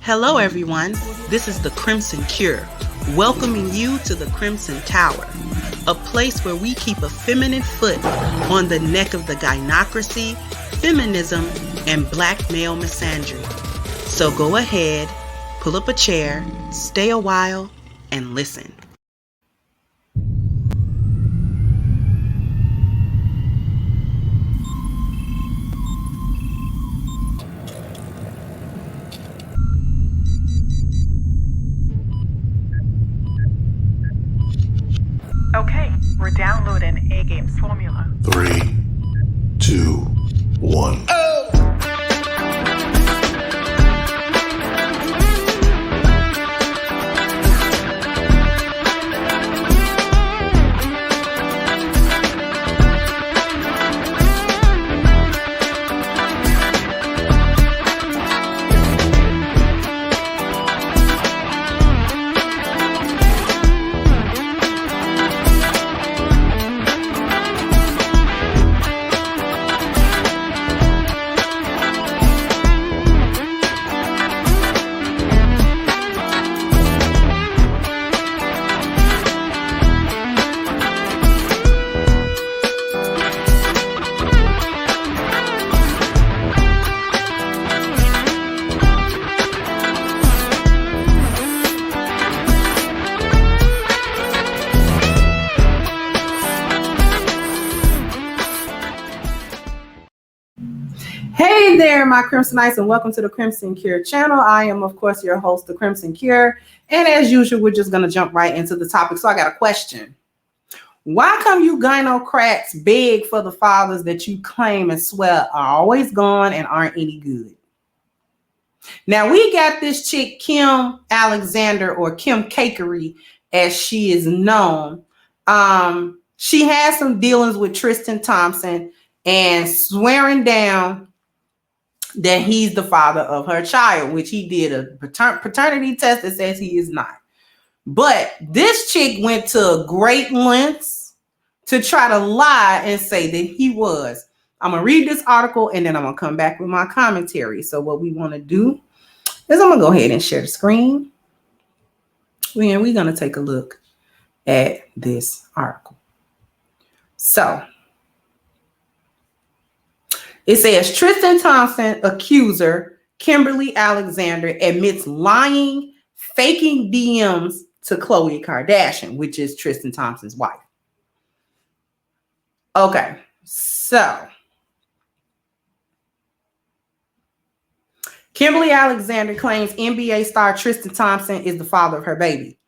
Hello everyone, this is the Crimson Cure, welcoming you to the Crimson Tower, a place where we keep a feminine foot on the neck of the gynocracy, feminism, and black male misandry. So go ahead, pull up a chair, stay a while, and listen. Okay, we're downloading A-Game's formula. 3, 2, 1. Hey there, my Crimsonites, and welcome to the Crimson Cure channel. I am, of course, your host, the Crimson Cure. And as usual, we're just going to jump right into the topic. So I got a question. Why come you gynocrats beg for the fathers that you claim and swear are always gone and aren't any good? Now, we got this chick, Kim Alexander, or Kim Cakery, as she is known. She has some dealings with Tristan Thompson and swearing down that he's the father of her child, which he did a paternity test that says he is not. But this chick went to great lengths to try to lie and say that he was. I'm going to read this article and then I'm going to come back with my commentary. So what we want to do is I'm going to go ahead and share the screen. And we're going to take a look at this article. So it says Tristan Thompson accuser Kimberly Alexander admits lying, faking DMs to Khloe Kardashian, which is Tristan Thompson's wife. Okay, so Kimberly Alexander claims NBA star Tristan Thompson is the father of her baby.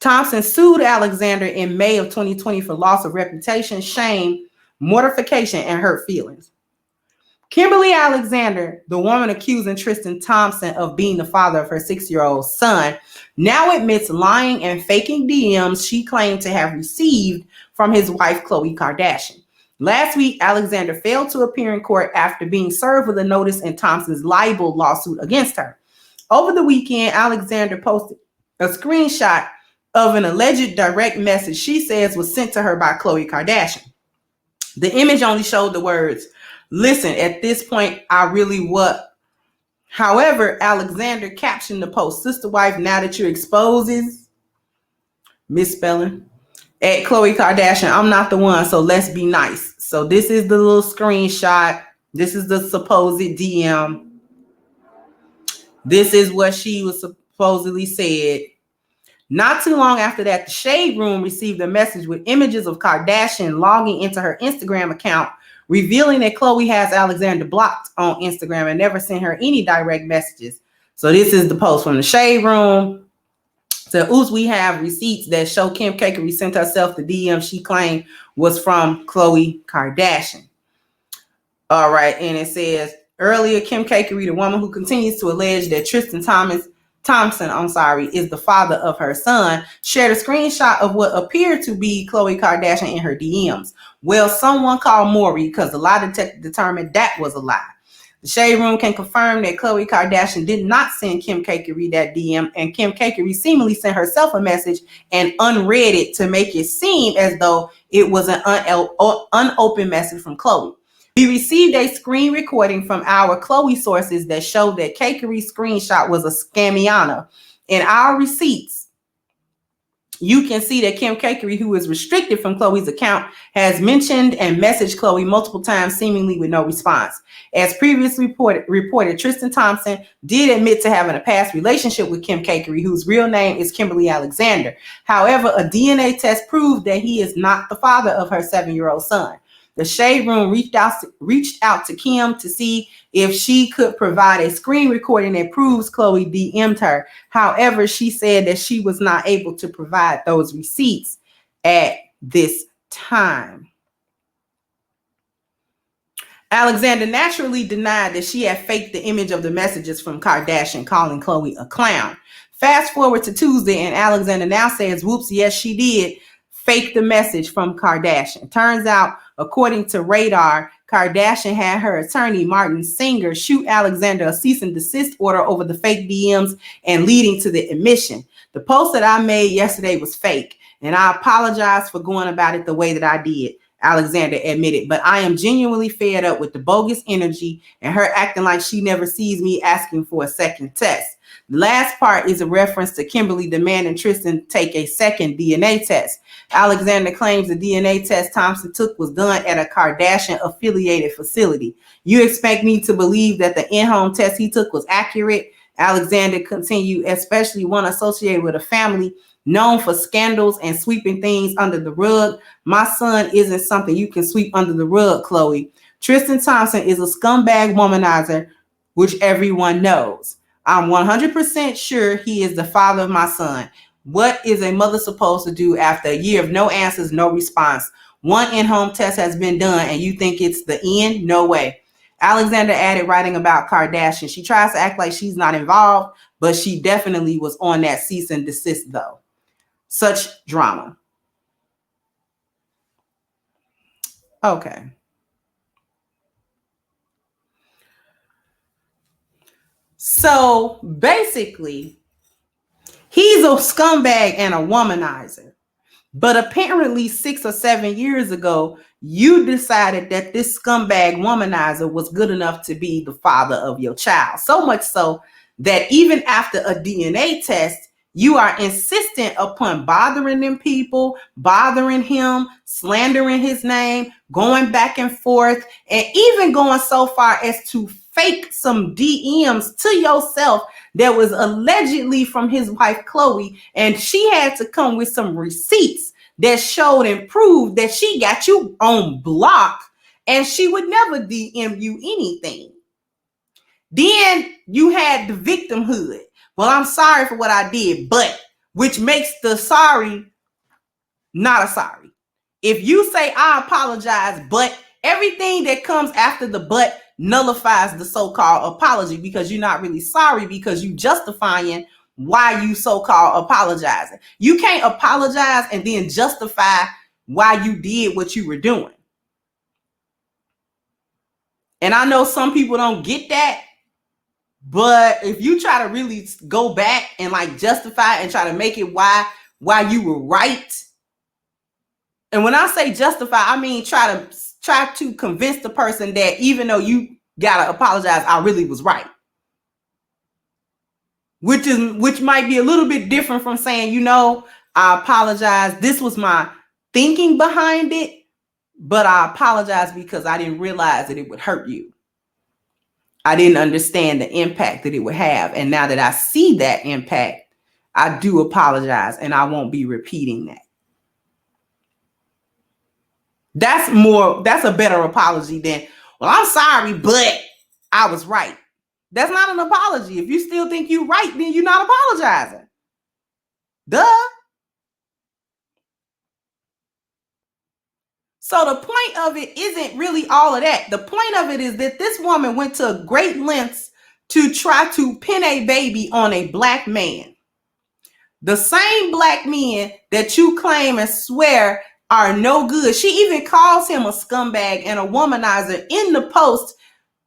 Thompson sued Alexander in May of 2020 for loss of reputation, shame, mortification, and hurt feelings. Kimberly Alexander, the woman accusing Tristan Thompson of being the father of her 6-year-old son, now admits lying and faking DMs she claimed to have received from his wife, Khloe Kardashian. Last week, Alexander failed to appear in court after being served with a notice in Thompson's libel lawsuit against her. Over the weekend, Alexander posted a screenshot of an alleged direct message she says was sent to her by Khloe Kardashian. The image only showed the words, "Listen, at this point, I really what?" However, Alexander captioned the post, "Sister wife, now that you're exposes," misspelling, "at Khloe Kardashian, I'm not the one, so let's be nice." So this is the little screenshot. This is the supposed DM. This is what she was supposedly said. Not too long after that, the Shade Room received a message with images of Kardashian logging into her Instagram account, revealing that Khloe has Alexander blocked on Instagram and never sent her any direct messages. So this is the post from the Shade Room. So, we have receipts that show Kim Cakery sent herself the DM she claimed was from Khloe Kardashian. All right, and it says, earlier, Kim Cakery, the woman who continues to allege that Tristan Thompson, is the father of her son, shared a screenshot of what appeared to be Khloe Kardashian in her DMs. Well, someone called Maury because the lie detector determined that was a lie. The Shade Room can confirm that Khloe Kardashian did not send Kim Cakery that DM, and Kim Cakery seemingly sent herself a message and unread it to make it seem as though it was an unopened message from Khloe. We received a screen recording from our Khloe sources that showed that Cakery screenshot was a scamiana. In our receipts, you can see that Kim Cakery, who is restricted from Khloe's account, has mentioned and messaged Khloe multiple times, seemingly with no response. As previously reported, Tristan Thompson did admit to having a past relationship with Kim Cakery, whose real name is Kimberly Alexander. However, a DNA test proved that he is not the father of her 7-year-old son. The Shade Room reached out to Kim to see if she could provide a screen recording that proves Khloe DM'd her. However, she said that she was not able to provide those receipts at this time. Alexander naturally denied that she had faked the image of the messages from Kardashian, calling Khloe a clown. Fast forward to Tuesday, and Alexander now says, whoops, yes, she did fake the message from Kardashian. Turns out, according to Radar, Kardashian had her attorney, Martin Singer, shoot Alexander a cease and desist order over the fake DMs and leading to the admission. The post that I made yesterday was fake, and I apologize for going about it the way that I did, Alexander admitted, but I am genuinely fed up with the bogus energy and her acting like she never sees me asking for a second test. The last part is a reference to Kimberly demanding Tristan take a second DNA test. Alexander claims the DNA test Thompson took was done at a Kardashian-affiliated facility. You expect me to believe that the in-home test he took was accurate? Alexander continued, especially one associated with a family known for scandals and sweeping things under the rug. My son isn't something you can sweep under the rug, Khloe. Tristan Thompson is a scumbag womanizer, which everyone knows. I'm 100% sure he is the father of my son. What is a mother supposed to do after a year of no answers, no response? One in-home test has been done and you think it's the end? No way. Alexander added, writing about Kardashian, she tries to act like she's not involved, but she definitely was on that cease and desist though. Such drama. Okay. So basically, he's a scumbag and a womanizer. But apparently 6 or 7 years ago, you decided that this scumbag womanizer was good enough to be the father of your child. So much so that even after a DNA test, you are insistent upon bothering them people, bothering him, slandering his name, going back and forth, and even going so far as to fake some DMs to yourself that was allegedly from his wife, Khloe, and she had to come with some receipts that showed and proved that she got you on block and she would never DM you anything. Then you had the victimhood. Well, I'm sorry for what I did, but, which makes the sorry not a sorry. If you say I apologize, but, everything that comes after the but nullifies the so-called apology because you're not really sorry because you justifying why you so-called apologizing. You can't apologize and then justify why you did what you were doing. And I know some people don't get that, but if you try to really go back and like justify and try to make it why you were right. And when I say justify, I mean try to convince the person that even though you gotta apologize, I really was right. Which might be a little bit different from saying, you know, I apologize. This was my thinking behind it, but I apologize because I didn't realize that it would hurt you. I didn't understand the impact that it would have. And now that I see that impact, I do apologize and I won't be repeating that. That's a better apology than, well, I'm sorry, but I was right. That's not an apology. If you still think you're right, then you're not apologizing. Duh. So the point of it isn't really all of that. The point of it is that this woman went to great lengths to try to pin a baby on a black man. The same black men that you claim and swear are no good. She even calls him a scumbag and a womanizer in the post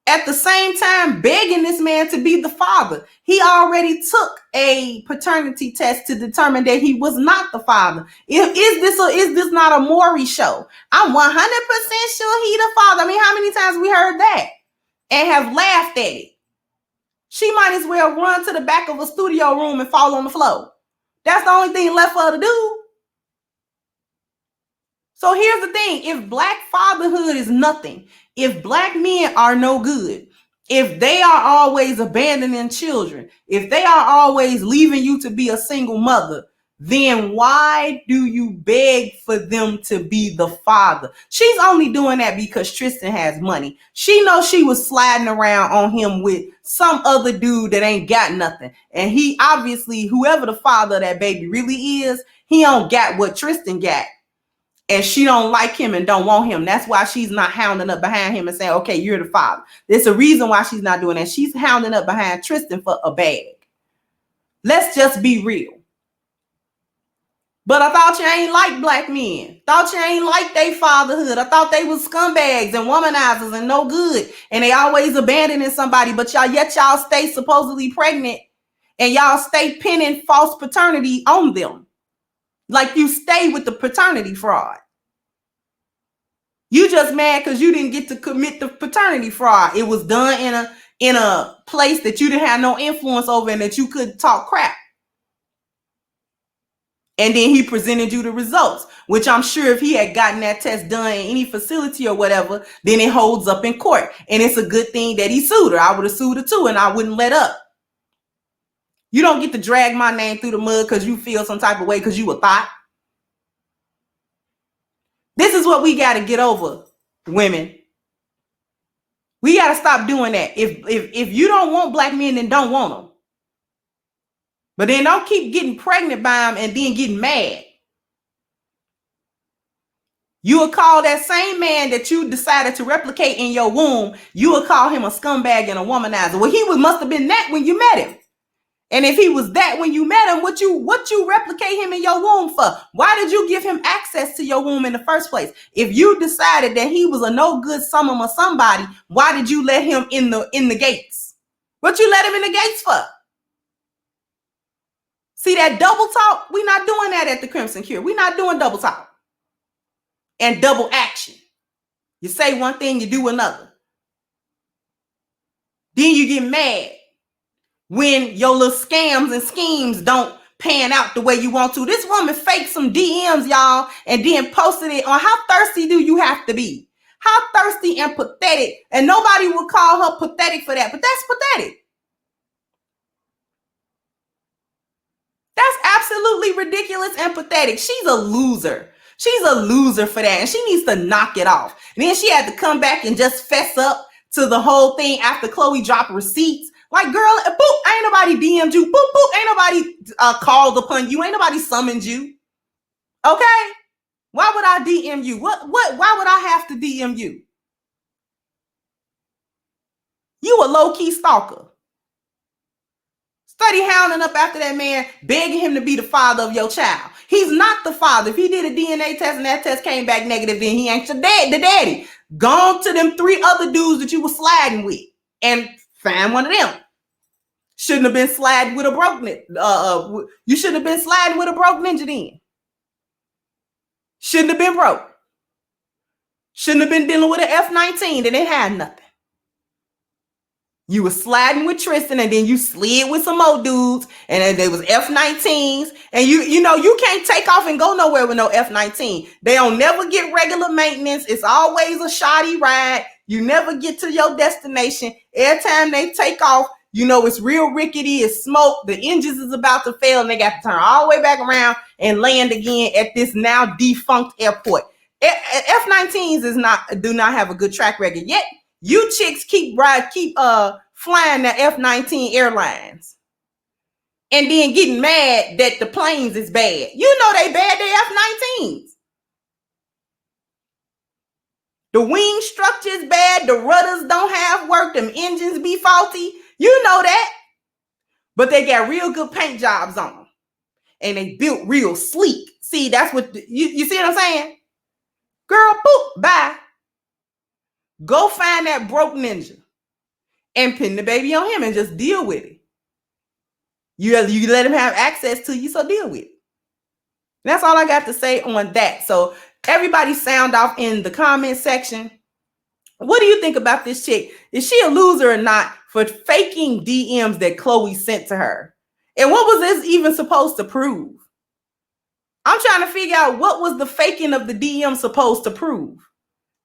at the same time begging this man to be the father. He already took a paternity test to determine that he was not the father. Is this not a Maury show? I'm 100% sure he the father. I mean, how many times we heard that and have laughed at it? She might as well run to the back of a studio room and fall on the floor. That's the only thing left for her to do. So here's the thing. If black fatherhood is nothing, if black men are no good, if they are always abandoning children, if they are always leaving you to be a single mother, then why do you beg for them to be the father? She's only doing that because Tristan has money. She knows she was sliding around on him with some other dude that ain't got nothing. And he obviously, whoever the father of that baby really is, he don't got what Tristan got. And she don't like him and don't want him. That's why she's not hounding up behind him and saying, okay, you're the father. There's a reason why she's not doing that. She's hounding up behind Tristan for a bag. Let's just be real. But I thought you ain't like black men. Thought you ain't like they fatherhood. I thought they was scumbags and womanizers and no good. And they always abandoning somebody. But y'all stay supposedly pregnant. And y'all stay pinning false paternity on them. Like you stay with the paternity fraud. You just mad because you didn't get to commit the paternity fraud. It was done in a place that you didn't have no influence over and that you could talk crap. And then he presented you the results, which I'm sure if he had gotten that test done in any facility or whatever, then it holds up in court. And it's a good thing that he sued her. I would have sued her too, and I wouldn't let up. You don't get to drag my name through the mud because you feel some type of way because you a thought. This is what we got to get over, women. We got to stop doing that. If you don't want black men, then don't want them. But then don't keep getting pregnant by them and then getting mad. You will call that same man that you decided to replicate in your womb, you will call him a scumbag and a womanizer. Well, he must have been that when you met him. And if he was that when you met him, what you replicate him in your womb for? Why did you give him access to your womb in the first place? If you decided that he was a no good someone or somebody, why did you let him in the gates? What you let him in the gates for? See that double talk? We're not doing that at the Crimson Cure. We're not doing double talk and double action. You say one thing, you do another. Then you get mad when your little scams and schemes don't pan out the way you want to. This woman faked some DMs, y'all, and then posted it on how thirsty do you have to be? How thirsty and pathetic. And nobody would call her pathetic for that, but that's pathetic. That's absolutely ridiculous and pathetic. She's a loser. She's a loser for that, and she needs to knock it off. And then she had to come back and just fess up to the whole thing after Khloe dropped receipts. Like, girl, boop, ain't nobody DM'd you. Boop, boop, ain't nobody called upon you. Ain't nobody summoned you. Okay? Why would I DM you? Why would I have to DM you? You a low-key stalker. Study hounding up after that man, begging him to be the father of your child. He's not the father. If he did a DNA test and that test came back negative, then he ain't the daddy. Gone to them 3 other dudes that you were sliding with and find one of them. Shouldn't have been sliding with a broke ninja. You shouldn't have been sliding with a broke ninja then. Shouldn't have been broke. Shouldn't have been dealing with an F-19 that ain't had nothing. You were sliding with Tristan and then you slid with some more dudes and then there was F-19s and you know you can't take off and go nowhere with no F-19. They don't never get regular maintenance. It's always a shoddy ride. You never get to your destination. Every time they take off, you know it's real rickety, it's smoke, the engines is about to fail and they got to turn all the way back around and land again at this now defunct airport. F-19s do not have a good track record yet. You chicks keep flying the F-19 airlines and then getting mad that the planes is bad. You know they bad, they F-19s. The wing structure is bad, the rudders don't have work, them engines be faulty. You know that. But they got real good paint jobs on them. And they built real sleek. See, that's what, you see what I'm saying? Girl, boop, bye. Go find that broke ninja and pin the baby on him and just deal with it. You let him have access to you, so deal with it. That's all I got to say on that. So everybody sound off in the comment section. What do you think about this chick? Is she a loser or not for faking DMs that Khloe sent to her? And what was this even supposed to prove? I'm trying to figure out what was the faking of the DM supposed to prove.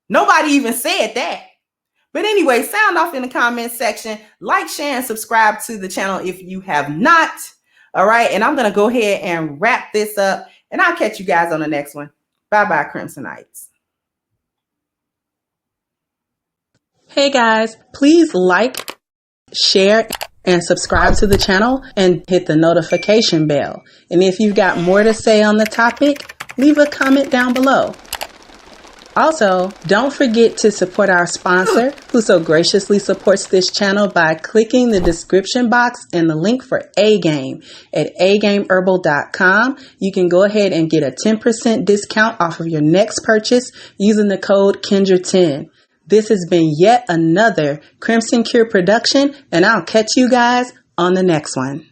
Nobody even said that. But anyway, sound off in the comment section. Like, share, and subscribe to the channel if you have not. All right. And I'm going to go ahead and wrap this up. And I'll catch you guys on the next one. Bye-bye, Crimsonites. Hey guys, please like, share, and subscribe to the channel and hit the notification bell. And if you've got more to say on the topic, leave a comment down below. Also, don't forget to support our sponsor, who so graciously supports this channel by clicking the description box and the link for A-Game at agameherbal.com. You can go ahead and get a 10% discount off of your next purchase using the code Kendra10. This has been yet another Crimson Cure production, and I'll catch you guys on the next one.